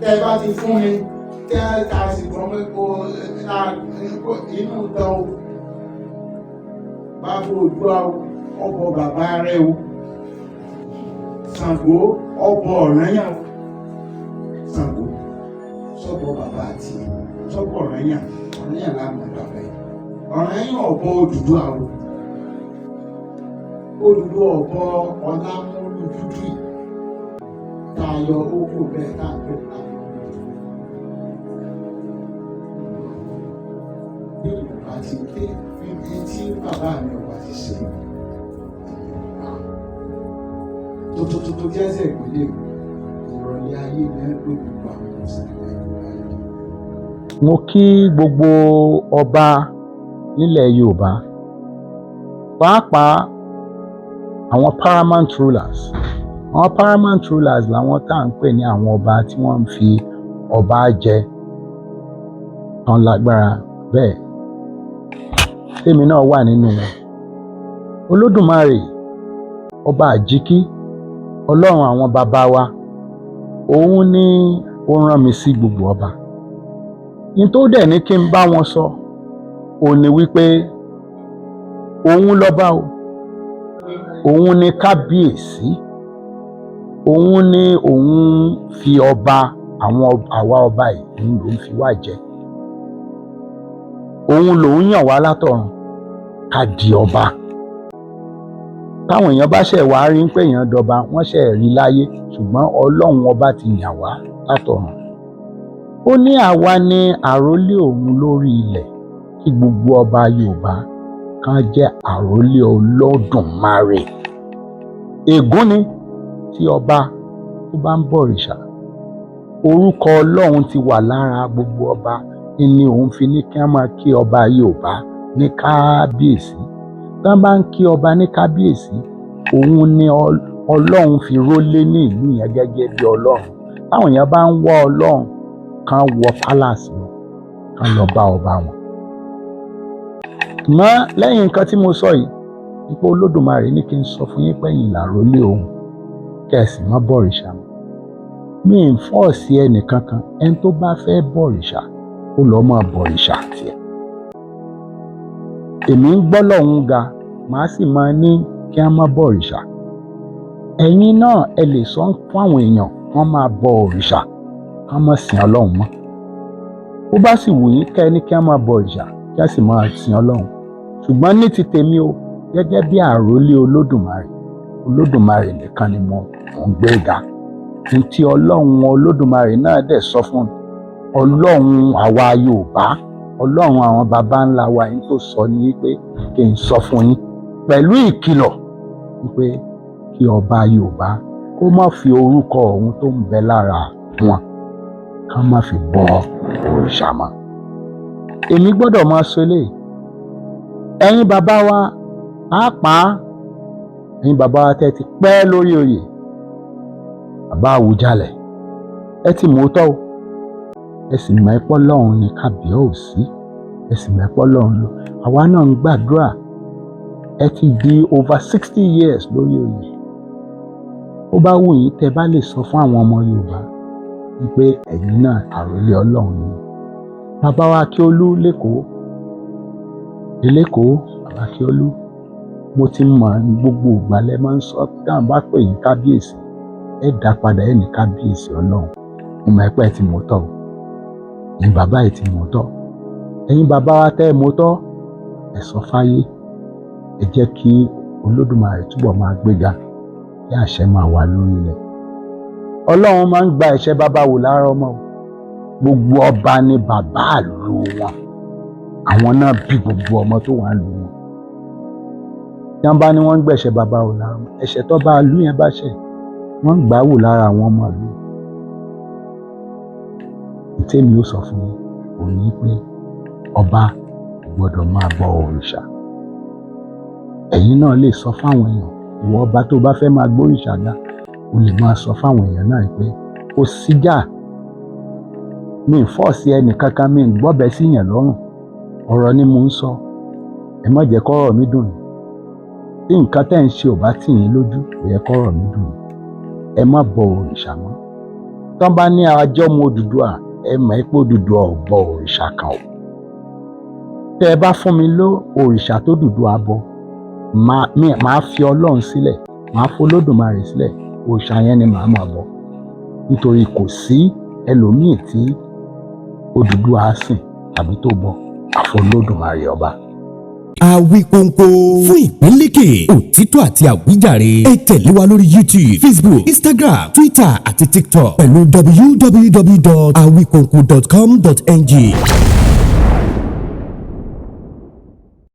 tẹ́ bá ti fún mi tẹ́ ká sì gbọ́ pé kó inú tán o bàbá Oòduà ọbọ bàbá rẹ o Ṣàngó ọbọ Ọ̀rànyàn Ṣàngó sọ́bọ bàbá àti sọ́bọ Ọ̀rànyàn láàmú bàbá yìí Ọ̀rànyàn ọbọ Odùduwà o Odùduwà ọbọ Ọlámúlùdúdú tayọ oko bẹ́ẹ̀ káàkiri láàmú bí Yorùbá ti ké ibi tí bàbá mi ọba ti ṣe tó jẹ́sẹ̀ ìpínlẹ̀ ìrọ̀lẹ́ ayé ní ẹgbẹ́ gbogbo àwọn òṣèlú Yorùbá. Mo kí gbogbo ọba nílẹ̀ Yorùbá pàápàá àwọn paramount rulers. Àwọn paramount rulers làwọn tá à ń pè ní àwọn ọba tí wọ́n ń fi ọba jẹ tán lágbára bẹ́ẹ̀ tèmi náà wà nínú wọn. Olódùmarè ọba àjíkí ọlọ́run àwọn bàbá wa òun ni ó rán mi sí gbogbo ọba. Ní tó dẹ̀ ní kí n bá wọn sọ òun ni wípé òun lọ́ba o, òun ni kábíyèsí, òun ni òun fi ọba àwa ọba yìí ló ń fi wá jẹ. Òun lòun yàn wá látọ̀run ká di ọba. Táwọn èèyàn bá ṣẹ̀ wá rí pé èèyàn dọba wọ́n ṣẹ̀ rí láyé ṣùgbọ́n ọlọ́run ọba ti yàn wá látọ̀run. Ó ní àwa ní àrólé òun lórí ilẹ̀ kí gbogbo ọba Yorùbá kan jẹ́ àrólé Olódùmarè. Ègún ni tí ọba tó bá ń bọ̀rìṣà. Orúkọ ọlọ́run ti wà lára gbogbo ọba ni òun fi ní kí wọ́n máa kí ọba Yorùbá ní kábíyèsí. Tí wọ́n bá ń kí ọba ní kábíyèsí òun ni ọlọ́run fi rólé ní ìlú yẹn gẹ́gẹ́ bí ọlọ́run. Táwọn èèyàn bá ń wá ọlọ́run kan wọ palace wọn kan lọ bá ọba wọn. Mọ́ lẹ́yìn nǹkan tí mo sọ yìí ipò Olódùmarè ní kí n sọ fún yín pẹ́yìn làrólé òun kẹ̀sì má bọ̀rìṣà mọ́. Mi ń fọ́ọ̀sì ẹnì kankan ẹni tó bá fẹ́ bọ̀rìṣà ó lọ́ máa bọ̀rìṣà tiẹ̀. Èmi ń gbọ́ lọ́hùn ga màá sì máa ní kí á má bọ̀rìṣà. Ẹ̀yin náà ẹ lè sọ fún àwọn èèyàn wọ́n máa bọ òrìṣà ká má sìn ọlọ́run mọ́. Ó bá sì wù yín kẹ́ ní kí á máa bọ òrìṣà kí á sì máa sìn ọlọ́run. Ṣùgbọ́n ní ti tèmi o gẹ́gẹ́ bí àrólé Olódùmarè nìkan ni mo ń gbé ga. Tí ọlọ́run Olódùmarè náà dẹ̀ sọ fún mi ọlọ́run àwa Yorùbá ọlọ́run àwọn baba ńlá wa yín tó sọ ní pé kí n sọ fún yín pẹ̀lú ìkìlọ̀ wípé kí ọba Yorùbá kó má fi orúkọ ọ̀hún tó ń bẹ lára wọn ká má fi bọ òrìṣà mọ́. Èmi gbọ́dọ̀ máa sọ eléyìí. Ẹ̀yin bàbá wa pàápàá ẹ̀yin bàbá wa tẹ́ ti pẹ́ lórí oyè bàbá Àwùjalẹ̀ ẹ ti mọ̀ tọ́ o ẹ sì mọ̀ ẹ́pọ́ lọ́run ní kábíyèsí ẹ sì mọ̀ ẹ́pọ́ lọ́run lọ. Àwa náà ń gbàdúrà ẹ ti di over 60 years lórí oyè. Ó bá wù yín tẹ́ bá lè sọ fún àwọn ọmọ Yorùbá wípé ẹ̀yin náà àrólé ọlọ́run ni. Bàbá wa Akíolú lẹ́kọ̀ọ́ bàbá Akíolú mo ti mọ̀ ní gbogbo ìgbà lẹ máa ń sọ táwọn bá pè yín kábíyèsí ẹ dá padà ẹ ní kábíyèsí ọlọ́run. Mo mọ̀ ẹ́pẹ́ ti mọ̀ tọ́ o ẹ̀yin bàbá yìí ti mọ̀ tọ́. Ẹ̀yin bàbá wa tẹ́ ẹ mọ̀ tọ́ ẹ sọ fáyé ẹ jẹ́ kí Olódùmarè túbọ̀ máa gbéga kí àṣẹ máa wà lórí ilẹ̀. Ọlọ́run máa ń gba ẹ̀ṣẹ̀ bàbá wò lára ọmọ o. Gbogbo ọba ni bàbá ìlú wọn àwọn náà bí gbogbo ọmọ tó wà lù wọn. Tí wọ́n bá ní wọ́n ń gbẹ̀ṣẹ̀ bàbá wò lára wọn ẹ̀ṣẹ̀ tó bá ìlú yẹn bá ṣẹ̀ wọ́n ń gbà wò lára àwọn ọmọ ìlú. Tèmi ó sọ fún yín òun ní pé ọba gbọ́dọ̀ máa bọ òrìṣà. Ẹ̀yin náà lè sọ fáwọn èèyàn ìwọ ọba tó bá fẹ́ máa gbóríṣà ga o lè máa sọ fáwọn èèyàn náà pé kò síjà. Mi ń fọ́ọ̀sì ẹnì kankan mi ń gbọ́bẹ sí yàn lọ́rùn ọ̀rọ̀ ni mo ń sọ ẹ má jẹ́ kọ́rọ̀ mi dùn. Tí nǹkan tẹ́ ń ṣe ò bá tì yín lójú kò yẹ kọ́rọ̀ mi dùn. Ẹ má bọ òrìṣà mọ́ tán bá ní àjọ ọmọ Odùduwà ẹ mọ̀ pé Odùduwà ò bọ òrìṣà kan o. tẹ́ ẹ bá fún mi ló òrìṣà tó Odùduwà bọ màá fi Ọlọ́run sílẹ̀, màá fi Olódùmarè sílẹ̀, òrìṣà yẹn ni màá máa bọ, nítorí kò sí ẹlòmíì tí Odùduwà sìn tàbí tó bọ àfi Olódùmarè ọba. Awikonko fún ìpínlẹ̀kè òtítọ́ àti àwíjàre ẹ tẹ̀lé wa lórí YouTube, Facebook, Instagram, Twitter àti TikTok pẹ̀lú www.awikonko.com.ng.